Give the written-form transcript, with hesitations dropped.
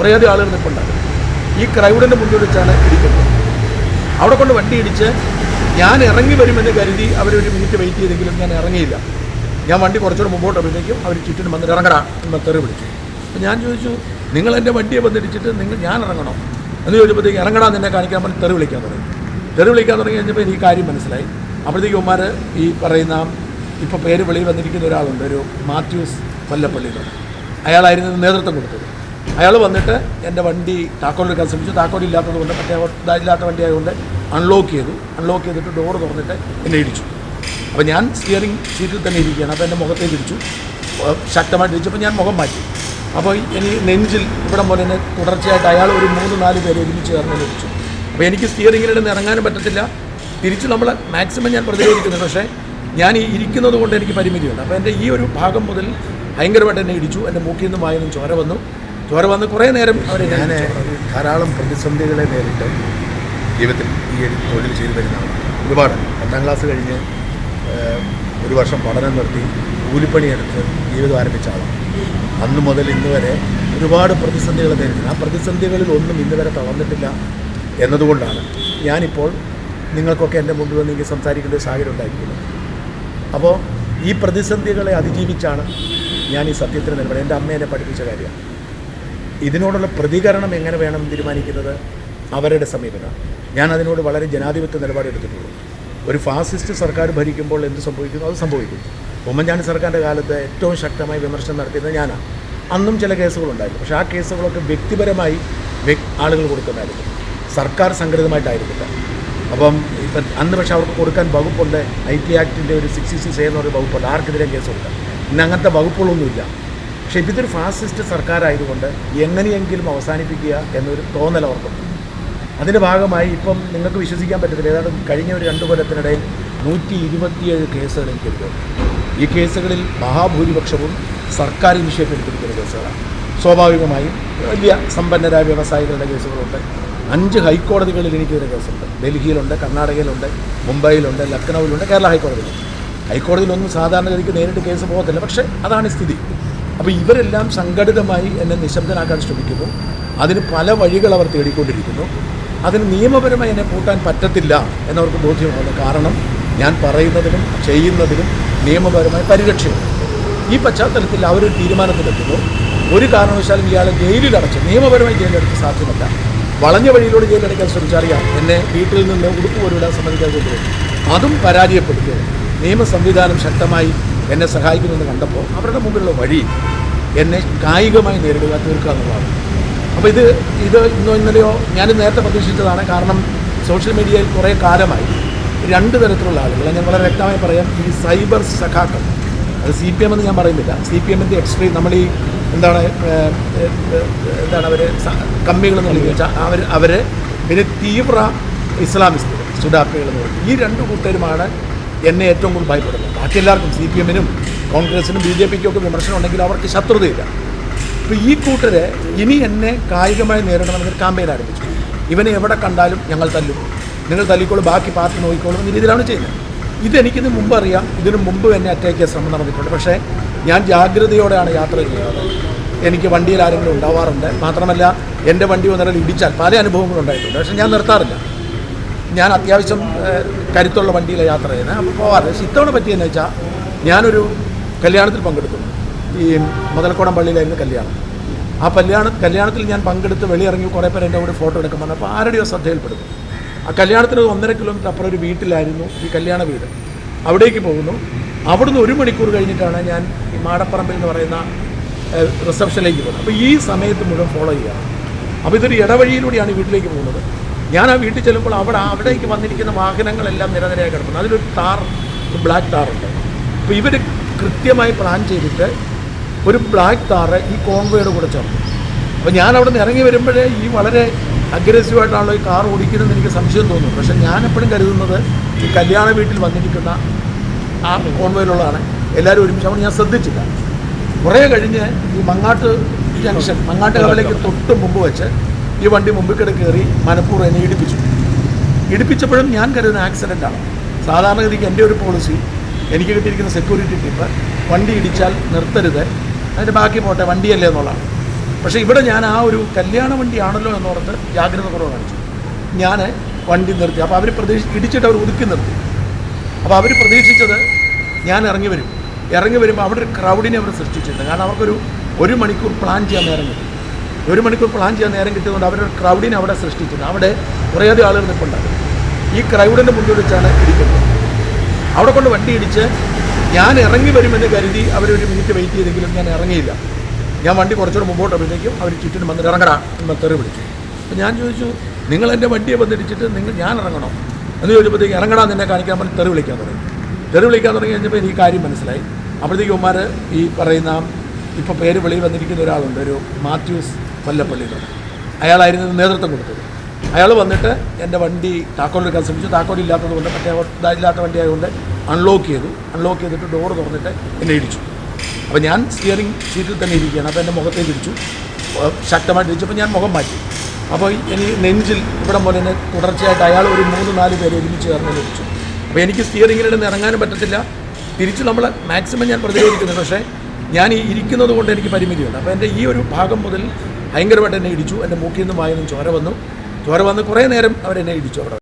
കുറേയധികം ആളുകൾ നിൽപ്പുണ്ടാകും. ഈ ക്രൗഡിൻ്റെ മുന്നിൽ വെച്ചാണ് ഇടിക്കുന്നത്. അവിടെ കൊണ്ട് വണ്ടി ഇടിച്ച് ഞാൻ ഇറങ്ങി വരുമെന്ന് കരുതി അവരൊരു മിനിറ്റ് വെയിറ്റ് ചെയ്തെങ്കിലും ഞാൻ ഇറങ്ങിയില്ല. ഞാൻ വണ്ടി കുറച്ചുകൂടെ മുമ്പോട്ട് വരുമ്പോഴേക്കും അവർ ചുറ്റിനും വന്നിട്ട് ഇറങ്ങടാ എന്ന് തെറി വിളിച്ചു. അപ്പോൾ ഞാൻ ചോദിച്ചു, നിങ്ങൾ എൻ്റെ വണ്ടിയെ വന്നിടിച്ചിട്ട് ഞാൻ ഇറങ്ങണോ എന്ന് ചോദിച്ചപ്പോഴത്തേക്ക് ഇറങ്ങടാ നിന്നെ കാണിക്കാൻ പറഞ്ഞ് തെറി വിളിക്കാൻ തുടങ്ങി കഴിഞ്ഞപ്പോൾ എനിക്ക് കാര്യം മനസ്സിലായി. അപ്പോഴത്തേക്ക് ഉമ്മാർ ഈ പറയുന്ന ഇപ്പോൾ പേര് വെളിയിൽ വന്നിരിക്കുന്ന ഒരാളുണ്ട്, ഒരു മാത്യൂസ് കൊല്ലപ്പള്ളിയിലുള്ള, അയാളായിരുന്നു നേതൃത്വം കൊടുത്തത്. അയാൾ വന്നിട്ട് എൻ്റെ വണ്ടി താക്കോലെടുക്കാൻ ശ്രമിച്ചു. താക്കോലില്ലാത്തത് കൊണ്ട് മറ്റേ ഇതായില്ലാത്ത വണ്ടി ആയതുകൊണ്ട് അൺലോക്ക് ചെയ്തിട്ട് ഡോറ് തുറന്നിട്ട് എന്നെ ഇടിച്ചു. അപ്പോൾ ഞാൻ സ്റ്റിയറിംഗ് സീറ്റിൽ തന്നെ ഇരിക്കുകയാണ്. അപ്പോൾ എൻ്റെ മുഖത്തേക്ക് ഇടിച്ചു, ശക്തമായിട്ട് ഇടിച്ചപ്പോൾ ഞാൻ മുഖം മാറ്റി. അപ്പോൾ എനിക്ക് നെഞ്ചിൽ ഇവിടെ പോലെ തന്നെ തുടർച്ചയായിട്ട് അയാൾ ഒരു 3-4 പേര് ഒരുമിച്ച് ചേർന്ന് ഇടിച്ചു. അപ്പോൾ എനിക്ക് സ്റ്റിയറിങ്ങിൽ നിന്ന് ഇറങ്ങാനും പറ്റത്തില്ല. തിരിച്ച് നമ്മൾ മാക്സിമം ഞാൻ പ്രതിരോധിക്കുന്നുണ്ട്. പക്ഷേ ഞാൻ ഈ ഇരിക്കുന്നത് കൊണ്ട് എനിക്ക് പരിമിതിയുണ്ട്. അപ്പോൾ എൻ്റെ ഈ ഒരു ഭാഗം മുതൽ ഭയങ്കരമായിട്ട് എന്നെ ഇടിച്ചു. എൻ്റെ മൂക്കിൽ നിന്നും വായിൽ നിന്നും ചോര വന്ന് കുറേ നേരം അവരെ ഞാൻ ധാരാളം പ്രതിസന്ധികളെ നേരിട്ട് ജീവിതത്തിൽ ഈ തൊഴിൽ ചെയ്തു വരുന്നതാണ്. ഒരുപാട് 10ാം ക്ലാസ് കഴിഞ്ഞ് 1 വർഷം പഠനം നിർത്തി കൂലിപ്പണിയെടുത്ത് ജീവിതം ആരംഭിച്ച ആളാണ്. അന്ന് മുതൽ ഇന്ന് വരെ ഒരുപാട് പ്രതിസന്ധികൾ നേരിടുന്നു. ആ പ്രതിസന്ധികളിൽ ഒന്നും ഇന്ന് വരെ തളർന്നിട്ടില്ല എന്നതുകൊണ്ടാണ് ഞാനിപ്പോൾ നിങ്ങൾക്കൊക്കെ എൻ്റെ മുമ്പിൽ വന്ന് എനിക്ക് സംസാരിക്കേണ്ട ഒരു സാഹചര്യം ഉണ്ടായിരിക്കുന്നത്. അപ്പോൾ ഈ പ്രതിസന്ധികളെ അതിജീവിച്ചാണ് ഞാൻ ഈ സത്യത്തിന് നിലപാട്. എൻ്റെ അമ്മ എന്നെ പഠിപ്പിച്ച കാര്യമാണ്. ഇതിനോടുള്ള പ്രതികരണം എങ്ങനെ വേണം തീരുമാനിക്കുന്നത് അവരുടെ സമീപനം. ഞാൻ അതിനോട് വളരെ ജനാധിപത്യ നിലപാടെടുത്തിട്ടുള്ളൂ. ഒരു ഫാസിസ്റ്റ് സർക്കാർ ഭരിക്കുമ്പോൾ എന്ത് സംഭവിക്കുന്നു അത് സംഭവിക്കും. ഉമ്മൻചാണ്ടി സർക്കാരിൻ്റെ കാലത്ത് ഏറ്റവും ശക്തമായി വിമർശനം നടത്തിയത് ഞാനാണ്. അന്നും ചില കേസുകളുണ്ടായിരുന്നു. പക്ഷേ ആ കേസുകളൊക്കെ വ്യക്തിപരമായി ആളുകൾ കൊടുക്കുന്നതായിരുന്നു, സർക്കാർ സംഘടിതമായിട്ടായിരുന്നില്ല. അപ്പം ഇപ്പം അന്ന് പക്ഷേ അവർക്ക് കൊടുക്കാൻ വകുപ്പുണ്ട്. IT ആക്ടിൻ്റെ ഒരു 66A എന്ന് പറയുന്ന വകുപ്പുണ്ട്, ആർക്കെതിരെ കേസ് കൊടുക്കാം. ഇന്ന് അങ്ങനത്തെ വകുപ്പുകളൊന്നുമില്ല. പക്ഷേ ഇതൊരു ഫാസിസ്റ്റ് സർക്കാരായതുകൊണ്ട് എങ്ങനെയെങ്കിലും അവസാനിപ്പിക്കുക എന്നൊരു തോന്നൽ അവർക്കുണ്ട്. അതിൻ്റെ ഭാഗമായി ഇപ്പം നിങ്ങൾക്ക് വിശ്വസിക്കാൻ പറ്റത്തില്ല, ഏതാണ്ട് കഴിഞ്ഞ ഒരു 2 കൊല്ലത്തിനിടയിൽ 127 കേസുകൾ എനിക്കെടുക്കും. ഈ കേസുകളിൽ മഹാഭൂരിപക്ഷവും സർക്കാർ ഇനിഷ്യേറ്റീവ് എടുത്തിരിക്കുന്ന കേസുകളാണ്. സ്വാഭാവികമായും വലിയ സമ്പന്നരായ വ്യവസായികളുടെ കേസുകളുണ്ട്. 5 ഹൈക്കോടതികളിൽ എനിക്കെതിരെ കേസുണ്ട്. ഡൽഹിയിലുണ്ട്, കർണാടകയിലുണ്ട്, മുംബൈയിലുണ്ട്, ലക്നൌവിലുണ്ട്, കേരള ഹൈക്കോടതിയിലുണ്ട്. ഹൈക്കോടതിയിലൊന്നും സാധാരണഗതിക്ക് നേരിട്ട് കേസ് പോകത്തില്ല. പക്ഷേ അതാണ് സ്ഥിതി. അപ്പോൾ ഇവരെല്ലാം സംഘടിതമായി എന്നെ നിശബ്ദനാക്കാൻ ശ്രമിക്കുന്നു. അതിന് പല വഴികൾ അവർ തേടിക്കൊണ്ടിരിക്കുന്നു. അതിന് നിയമപരമായി എന്നെ പൂട്ടാൻ പറ്റത്തില്ല എന്നവർക്ക് ബോധ്യമാണ്. കാരണം ഞാൻ പറയുന്നതിനും ചെയ്യുന്നതിനും നിയമപരമായ പരിരക്ഷയുണ്ട്. ഈ പശ്ചാത്തലത്തിൽ അവരൊരു തീരുമാനത്തിലെത്തുന്നു. ഒരു കാരണവശാലും ഇയാളെ ജയിലിലടച്ച്, നിയമപരമായി ജയിലിലടച്ച് സാധ്യമല്ല. വളഞ്ഞ വഴിയിലൂടെ ജയിലടയ്ക്കാൻ ശ്രമിച്ചറിയാം. എന്നെ വീട്ടിൽ നിന്ന് ഉടുപ്പ് പോലും ഇടാൻ സമ്മതിക്കാതെ കൊണ്ടുപോകും. അതും പരാജയപ്പെടുത്തുക. നിയമ സംവിധാനം ശക്തമായി എന്നെ സഹായിക്കുമെന്ന് കണ്ടപ്പോൾ അവരുടെ മുമ്പിലുള്ള വഴി എന്നെ കായികമായി നേരിടുക, തീർക്കുക എന്നുള്ളതാണ്. അപ്പോൾ ഇത് ഇന്നോ ഇന്നലെയോ ഞാൻ നേരത്തെ പ്രതീക്ഷിച്ചതാണ്. കാരണം സോഷ്യൽ മീഡിയയിൽ കുറേ കാലമായി 2 തരത്തിലുള്ള ആളുകൾ, ഞാൻ വളരെ വ്യക്തമായി പറയാം, ഈ സൈബർ സഖാക്കൾ, അത് CPM എന്ന് ഞാൻ പറയുന്നില്ല, CPMൻ്റെ എക്സ്ട്രീം, നമ്മൾ ഈ എന്താണ് അവർ കമ്മികളെന്ന് വിളിക്കുക, അവർ പിന്നെ തീവ്ര ഇസ്ലാമിസ്റ്റ് സുഡാപ്പികൾ എന്ന് പറയും. ഈ 2 കൂട്ടരുമാണ് എന്നെ ഏറ്റവും കൂടുതൽ ഭയപ്പെടുന്നത്. ബാക്കി എല്ലാവർക്കും CPMനും കോൺഗ്രസിനും BJPക്കും ഒക്കെ വിമർശനം ഉണ്ടെങ്കിൽ അവർക്ക് ശത്രുതയില്ല. അപ്പോൾ ഈ കൂട്ടരെ ഇനി എന്നെ കായികമായി നേരിടണമെന്നൊരു ക്യാമ്പയിൻ ആരംഭിച്ചു. ഇവനെ എവിടെ കണ്ടാലും ഞങ്ങൾ തല്ലും, നിങ്ങൾ തല്ലിക്കോളും, ബാക്കി പാർട്ടി നോക്കിക്കോളും എന്ന രീതിയിലാണ് ചെയ്യുന്നത്. ഇതെനിക്കിത് മുമ്പ് അറിയാം. ഇതിനു മുമ്പ് എന്നെ അറ്റാക്ക് ചെയ്യാൻ ശ്രമം നടന്നിട്ടുണ്ട്. പക്ഷേ ഞാൻ ജാഗ്രതയോടെയാണ് യാത്ര ചെയ്യുന്നത്. എനിക്ക് വണ്ടിയിൽ ആരെങ്കിലും ഉണ്ടാവാറുണ്ട്. മാത്രമല്ല എൻ്റെ വണ്ടി ഒന്നിടയിൽ ഇടിച്ചാൽ പല അനുഭവങ്ങളും ഉണ്ടായിട്ടുണ്ട്. പക്ഷേ ഞാൻ നിർത്താറില്ല. ഞാൻ അത്യാവശ്യം കരുത്തുള്ള വണ്ടിയിലെ യാത്ര ചെയ്യുന്നത്. അപ്പോൾ പോവാറ്. പക്ഷേ ഇത്തവണ പറ്റിയെന്ന് വെച്ചാൽ ഞാനൊരു കല്യാണത്തിൽ പങ്കെടുത്തു. ഈ മുതലക്കോടം പള്ളിയിലായിരുന്നു കല്യാണം. ആ കല്യാണത്തിൽ ഞാൻ പങ്കെടുത്ത് വെളിയിറങ്ങി കുറേ പേർ എൻ്റെ കൂടെ ഫോട്ടോ എടുക്കാൻ വന്നു. അപ്പോൾ ആരുടെയോ ശ്രദ്ധയിൽപ്പെടുന്നു. ആ കല്യാണത്തിന് 1.5 കിലോമീറ്റർ അപ്പുറം ഒരു വീട്ടിലായിരുന്നു ഈ കല്യാണ വീട്. അവിടേക്ക് പോകുന്നു. അവിടുന്ന് 1 മണിക്കൂർ കഴിഞ്ഞിട്ടാണ് ഞാൻ ഈ മാടപ്പറമ്പിൽ എന്ന് പറയുന്ന റിസപ്ഷനിലേക്ക് പോകുന്നത്. അപ്പോൾ ഈ സമയത്ത് മുഴുവൻ ഫോളോ ചെയ്യുകയാണ്. അപ്പോൾ ഇതൊരു ഇടവഴിയിലൂടെയാണ് ഈ വീട്ടിലേക്ക് പോകുന്നത്. ഞാൻ ആ വീട്ടിൽ ചെല്ലുമ്പോൾ അവിടേക്ക് വന്നിരിക്കുന്ന വാഹനങ്ങളെല്ലാം നിരനിരയായി കിടക്കുന്നു. അതിലൊരു ബ്ലാക്ക് താറുണ്ട്. അപ്പോൾ ഇവർ കൃത്യമായി പ്ലാൻ ചെയ്തിട്ട് ഒരു ബ്ലാക്ക് താറ് ഈ കോൺവോയുടെ കൂടെ ചേർന്നു. അപ്പോൾ ഞാൻ അവിടെ നിന്ന് ഇറങ്ങി വരുമ്പോഴേ ഈ വളരെ അഗ്രസീവായിട്ടാണല്ലോ ഈ കാർ ഓടിക്കുന്നതെന്ന് എനിക്ക് സംശയം തോന്നുന്നു. പക്ഷേ ഞാൻ എപ്പോഴും കരുതുന്നത് ഈ കല്യാണ വീട്ടിൽ വന്നിരിക്കുന്ന ആ കോൺവോയിലുള്ളതാണ് എല്ലാവരും ഒരുമിച്ച്. അവിടെ ഞാൻ ശ്രദ്ധിച്ചില്ല. കുറേ കഴിഞ്ഞ് ഈ മങ്ങാട്ട് ജംഗ്ഷൻ, മങ്ങാട്ട് കവലയ്ക്ക് തൊട്ട് മുമ്പ് വെച്ച് ഈ വണ്ടി മുമ്പിൽ കയറി മനഃപൂർവ്വം എന്നെ ഇടിപ്പിച്ചപ്പോഴും ഞാൻ കരുതുന്ന ആക്സിഡൻ്റാണ്. സാധാരണഗതിക്ക് എൻ്റെ ഒരു പോളിസി, എനിക്ക് കിട്ടിയിരിക്കുന്ന സെക്യൂരിറ്റി ടിപ്പ്, വണ്ടി ഇടിച്ചാൽ നിർത്തരുത്, അതിൻ്റെ ബാക്കി പോട്ടെ, വണ്ടിയല്ലേ എന്നുള്ളതാണ്. പക്ഷേ ഇവിടെ ഞാൻ ആ ഒരു കല്യാണ വണ്ടിയാണല്ലോ എന്നോർത്ത് ജാഗ്രത കുറവ് കാണിച്ചു. ഞാൻ വണ്ടി നിർത്തി. അപ്പോൾ അവർ ഇടിച്ചിട്ട് അവർ ഒതുക്കി നിർത്തി. അപ്പോൾ അവർ പ്രതീക്ഷിച്ചത് ഞാൻ ഇറങ്ങി വരുമ്പോൾ അവിടെ ഒരു ക്രൗഡിനെ അവർ സൃഷ്ടിച്ചിട്ടുണ്ട്. കാരണം അവർക്കൊരു 1 മണിക്കൂർ പ്ലാൻ ചെയ്യാൻ നേരം കിട്ടി. 1 മണിക്കൂർ പ്ലാൻ ചെയ്യാൻ നേരം കിട്ടിയതുകൊണ്ട് അവരൊരു ക്രൗഡിനെ അവിടെ സൃഷ്ടിച്ചിട്ടുണ്ട്. അവിടെ കുറേയധികം ആളുകൾ നിൽപ്പുണ്ടാകും. ഈ ക്രൗഡിൻ്റെ മുന്നിൽ വെച്ചാണ് ഇടിക്കുന്നത്. അവിടെ കൊണ്ട് വണ്ടി ഇടിച്ച് ഞാൻ ഇറങ്ങി വരുമെന്ന് കരുതി അവരൊരു മിനിറ്റ് വെയിറ്റ് ചെയ്തെങ്കിലും ഞാൻ ഇറങ്ങിയില്ല. ഞാൻ വണ്ടി കുറച്ചുകൂടെ മുമ്പോട്ട് വരുമ്പോഴേക്കും അവർ ചുറ്റിനും വന്നിട്ട് ഇറങ്ങടാ എന്ന് തെറി വിളിച്ചു. അപ്പോൾ ഞാൻ ചോദിച്ചു, നിങ്ങൾ എൻ്റെ വണ്ടിയെ വന്നിടിച്ചിട്ട് ഞാൻ ഇറങ്ങണോ എന്ന് ചോദിച്ചപ്പോഴത്തേക്ക് ഇറങ്ങടാ നിന്നെ കാണിക്കാൻ പറഞ്ഞ് തെറി വിളിക്കാൻ തുടങ്ങി കഴിഞ്ഞപ്പോൾ എനിക്ക് കാര്യം മനസ്സിലായി. അപ്പോഴത്തേക്ക് ഉമ്മാർ ഈ പറയുന്ന ഇപ്പോൾ പേര് വെളിയിൽ വന്നിരിക്കുന്ന ഒരാളുണ്ട്, ഒരു മാത്യൂസ് കൊല്ലപ്പള്ളിയിലുള്ള, അയാളായിരുന്നു നേതൃത്വം കൊടുത്തത്. അയാൾ വന്നിട്ട് എൻ്റെ വണ്ടി താക്കോലെടുക്കാൻ ശ്രമിച്ചു. താക്കോലില്ലാത്തത് കൊണ്ട് മറ്റേ ഇതായില്ലാത്ത വണ്ടി ആയതുകൊണ്ട് അൺലോക്ക് ചെയ്തിട്ട് ഡോറ് തുറന്നിട്ട് എന്നെ ഇടിച്ചു. അപ്പോൾ ഞാൻ സ്റ്റിയറിംഗ് സീറ്റിൽ തന്നെ ഇരിക്കുകയാണ്. അപ്പോൾ എൻ്റെ മുഖത്തേക്ക് ഇടിച്ചു, ശക്തമായിട്ട് ഇടിച്ചപ്പോൾ ഞാൻ മുഖം മാറ്റി. അപ്പോൾ എനിക്ക് നെഞ്ചിൽ ഇവിടെ പോലെ തന്നെ തുടർച്ചയായിട്ട് അയാൾ ഒരു 3-4 പേര് ഒരുമിച്ച് ചേർന്ന് ഇടിച്ചു. അപ്പോൾ എനിക്ക് സ്റ്റിയറിങ്ങിൽ നിന്ന് ഇറങ്ങാനും പറ്റത്തില്ല. തിരിച്ച് നമ്മൾ മാക്സിമം ഞാൻ പ്രതിരോധിക്കുന്നുണ്ട്. പക്ഷേ ഞാൻ ഈ ഇരിക്കുന്നത് കൊണ്ട് എനിക്ക് പരിമിതിയുണ്ട്. അപ്പോൾ എൻ്റെ ഈ ഒരു ഭാഗം മുതൽ ഭയങ്കരമായിട്ട് എന്നെ ഇടിച്ചു. എൻ്റെ മൂക്കിൽ നിന്നും വായിൽ നിന്നും ചോര വന്നു. കുറേ നേരം അവരെന്നെ ഇടിച്ചു അവിടെ.